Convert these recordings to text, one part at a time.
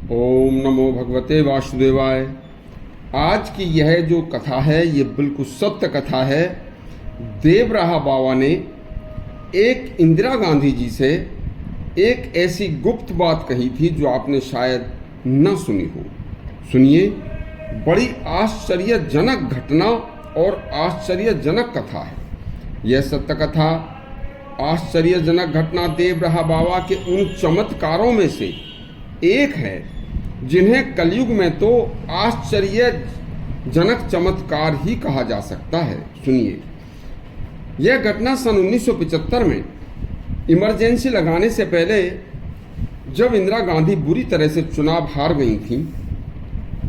ओम नमो भगवते वासुदेवाय। आज की यह जो कथा है ये बिल्कुल सत्य कथा है। देवराहा बाबा ने एक इंदिरा गांधी जी से एक ऐसी गुप्त बात कही थी जो आपने शायद न सुनी हो। सुनिए, बड़ी आश्चर्यजनक घटना और आश्चर्यजनक कथा है। यह सत्य कथा, आश्चर्यजनक घटना देवराहा बाबा के उन चमत्कारों में से एक है जिन्हें कलयुग में तो आश्चर्यजनक चमत्कार ही कहा जा सकता है। सुनिए, यह घटना सन 1975 में इमरजेंसी लगाने से पहले जब इंदिरा गांधी बुरी तरह से चुनाव हार गई थी,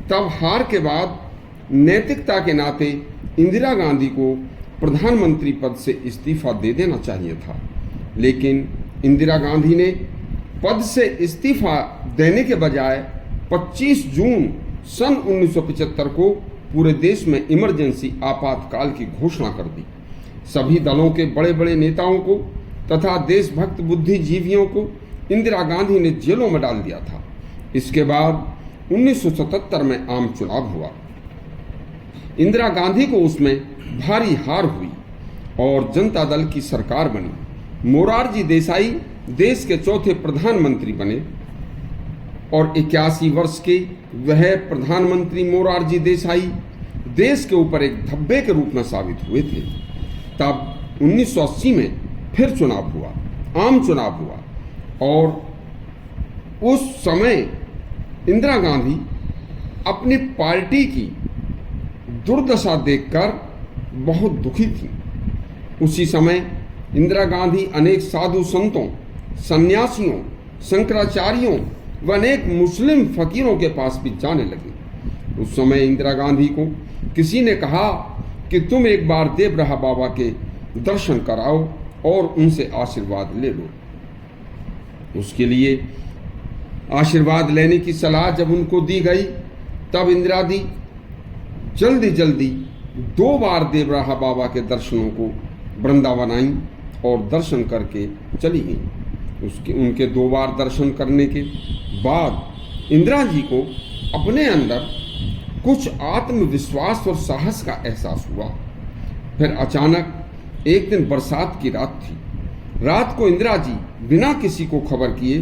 तब हार के बाद नैतिकता के नाते इंदिरा गांधी को प्रधानमंत्री पद से इस्तीफा दे देना चाहिए था। लेकिन इंदिरा गांधी ने पद से इस्तीफा देने के बजाय 25 जून सन 1975 को पूरे देश में इमरजेंसी आपातकाल की घोषणा कर दी। सभी दलों के बड़े बड़े नेताओं को तथा देशभक्त बुद्धिजीवियों को इंदिरा गांधी ने जेलों में डाल दिया था। इसके बाद 1977 में आम चुनाव हुआ। इंदिरा गांधी को उसमें भारी हार हुई और जनता दल की सरकार बनी। मोरारजी देसाई देश के चौथे प्रधानमंत्री बने और 81 वर्ष के वह प्रधानमंत्री मोरारजी देसाई देश के ऊपर एक धब्बे के रूप में साबित हुए थे। तब 1980 में फिर चुनाव हुआ, आम चुनाव हुआ और उस समय इंदिरा गांधी अपनी पार्टी की दुर्दशा देखकर बहुत दुखी थी। उसी समय इंदिरा गांधी अनेक साधु संतों, सन्यासियों, शंकराचार्यों व अनेक मुस्लिम फकीरों के पास भी जाने लगी। उस समय इंदिरा गांधी को किसी ने कहा कि तुम एक बार देवराहा बाबा के दर्शन कराओ और उनसे आशीर्वाद ले लो। उसके लिए आशीर्वाद लेने की सलाह जब उनको दी गई, तब इंदिरा दी जल्दी 2 बार देवराहा बाबा के दर्शनों को वृंदावन आई और दर्शन करके चली गई। उनके 2 बार दर्शन करने के बाद इंदिरा जी को अपने अंदर कुछ आत्मविश्वास और साहस का एहसास हुआ। फिर अचानक एक दिन बरसात की रात थी। रात को इंदिरा जी बिना किसी को खबर किए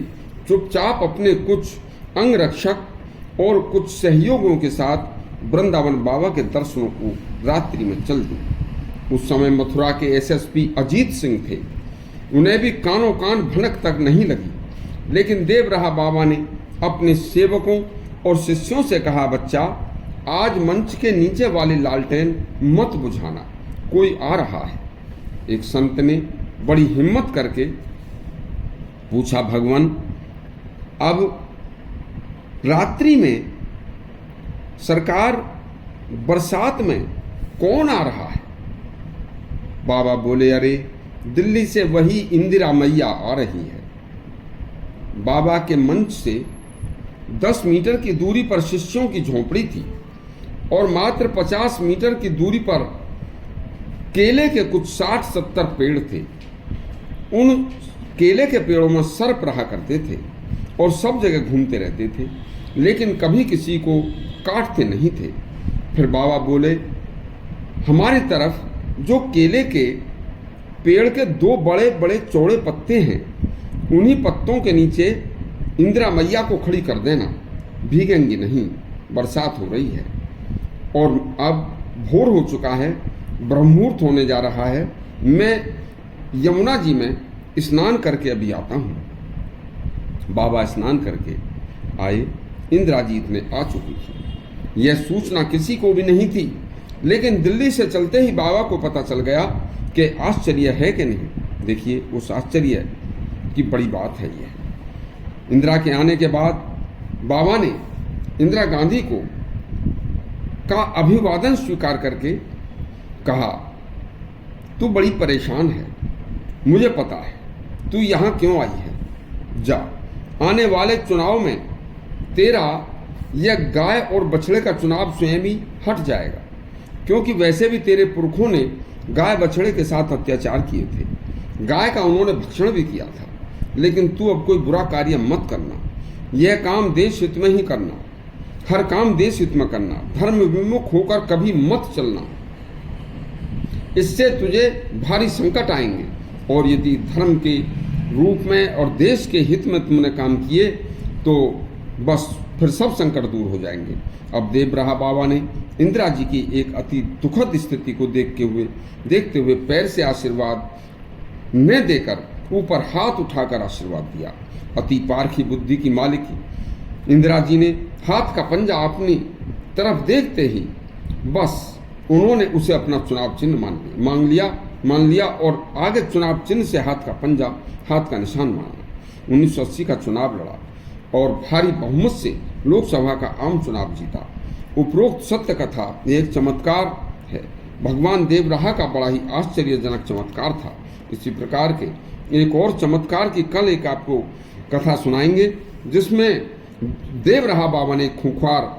चुपचाप अपने कुछ अंगरक्षक और कुछ सहयोगियों के साथ वृंदावन बाबा के दर्शनों को रात्रि में चल दी। उस समय मथुरा के एसएसपी अजीत सिंह थे। उन्हें भी कानों कान भनक तक नहीं लगी। लेकिन देवराहा बाबा ने अपने सेवकों और शिष्यों से कहा, बच्चा, आज मंच के नीचे वाली लालटेन मत बुझाना, कोई आ रहा है। एक संत ने बड़ी हिम्मत करके पूछा, भगवान, अब रात्रि में सरकार बरसात में कौन आ रहा है? बाबा बोले, अरे दिल्ली से वही इंदिरा मैया आ रही है। बाबा के मंच से 10 मीटर की दूरी पर शिष्यों की झोपड़ी थी और मात्र 50 मीटर की दूरी पर केले के कुछ 60-70 पेड़ थे। उन केले के पेड़ों में सर्प रहा करते थे और सब जगह घूमते रहते थे, लेकिन कभी किसी को काटते नहीं थे। फिर बाबा बोले, हमारी तरफ जो केले के पेड़ के 2 बड़े बड़े चौड़े पत्ते हैं, उन्हीं पत्तों के नीचे इंदिरा मैया को खड़ी कर देना, भीगेंगी नहीं, बरसात हो रही है और अब भोर हो चुका है, ब्रह्ममुहूर्त होने जा रहा है। मैं यमुना जी में स्नान करके अभी आता हूँ। बाबा स्नान करके आए। इंदिरा जी इतने आ चुकी थी। यह सूचना किसी को भी नहीं थी, लेकिन दिल्ली से चलते ही बाबा को पता चल गया कि आश्चर्य है कि नहीं। देखिए, उस आश्चर्य की बड़ी बात है यह। इंदिरा के आने के बाद बाबा ने इंदिरा गांधी का अभिवादन स्वीकार करके कहा, तू बड़ी परेशान है, मुझे पता है, तू यहाँ क्यों आई है। जा, आने वाले चुनाव में तेरा यह गाय और बछड़े का चुनाव स्वयं ही हट जाएगा, क्योंकि वैसे भी तेरे पुरखों ने गाय बछड़े के साथ अत्याचार किए थे। गाय का उन्होंने भक्षण भी किया था। लेकिन तू अब कोई बुरा कार्य मत करना, यह काम देश हित में ही करना, हर काम देश हित में करना, धर्म विमुख होकर कभी मत चलना, इससे तुझे भारी संकट आएंगे। और यदि धर्म के रूप में और देश के हित में तुमने काम किए तो बस फिर सब संकट दूर हो जाएंगे। अब देवराहा बाबा ने इंदिरा जी की एक अति दुखद स्थिति को देखते हुए पैर से आशीर्वाद न देकर ऊपर हाथ उठाकर आशीर्वाद दिया। अति पारखी बुद्धि की मालिकी इंदिरा जी ने हाथ का पंजा अपनी तरफ देखते ही बस उन्होंने उसे अपना चुनाव चिन्ह मान लिया और आगे चुनाव चिन्ह से हाथ का पंजा, हाथ का निशान माना। 1980 का चुनाव लड़ा और भारी बहुमत से लोकसभा का आम चुनाव जीता। उपरोक्त सत्य कथा एक चमत्कार है, भगवान देवराहा का बड़ा ही आश्चर्यजनक चमत्कार था। इसी प्रकार के एक और चमत्कार की कल एक आपको कथा सुनाएंगे, जिसमें देवराहा बाबा ने खूंखार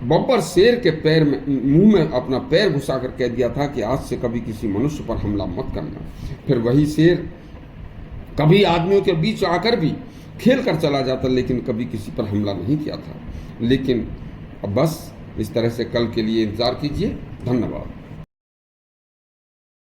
बब्बर शेर के पैर में मुंह में अपना पैर घुसाकर कह दिया था कि आज से कभी किसी मनुष्य पर हमला मत करना। फिर वही शेर कभी आदमियों के बीच आकर भी खेल कर चला जाता, लेकिन कभी किसी पर हमला नहीं किया था। लेकिन अब बस इस तरह से कल के लिए इंतजार कीजिए। धन्यवाद।